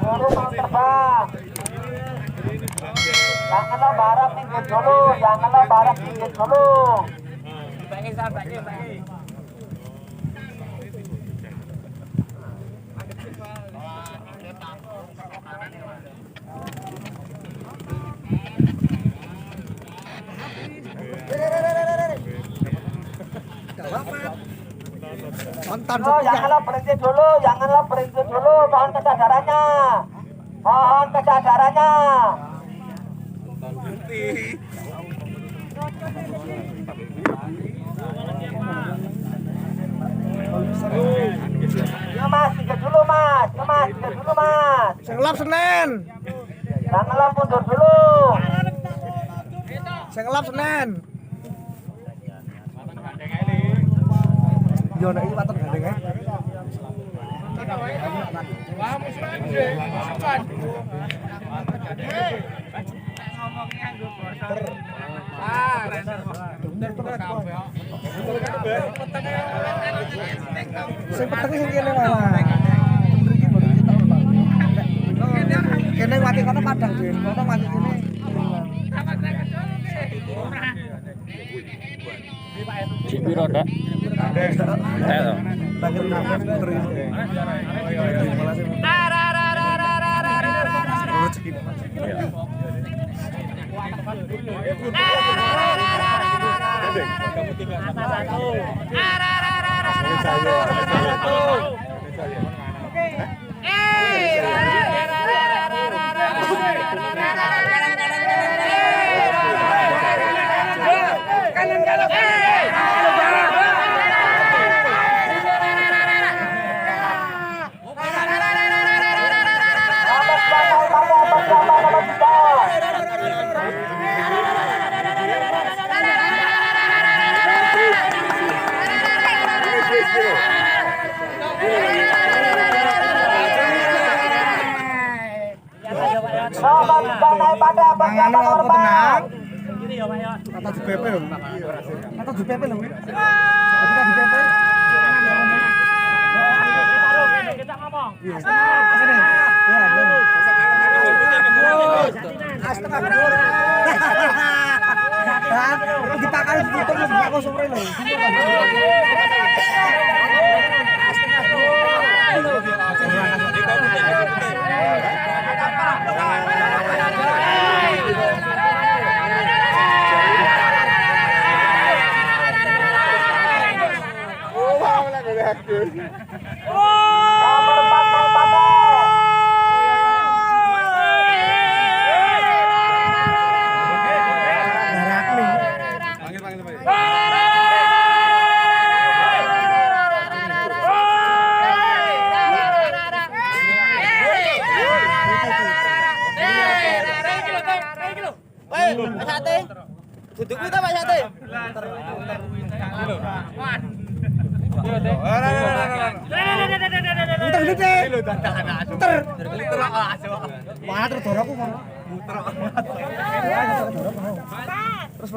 Guru mau terbang. Janganlah barang minggir dulu, janganlah barang minggir dulu. Janganlah berhenti dulu, janganlah berhenti dulu. Mohon kesadarannya, mohon kesadarannya. Ya mas, tiga dulu mas, ya mas, tiga dulu mas. Sengelap Senen. Janganlah mundur dulu. Sengelap Senen. Yo nek iki waton gandeng ae. Wah, musran sih. Sing petenge sing kene malah. Kene wati kono padang dhewe, kono wati kene. Cipi roda. Ayo. Bangkir nafas terus. Mangane apa tenang? Kata di BP lho. Kata di BP lho. Kata di BP. Kita ngomong. Sini. Ya, astagfirullah. Dipakani ditutup aku sore lho. Duduk kita Pak Sate. Muter gede. Muter. Wah, terdor aku mau. Muter. Terus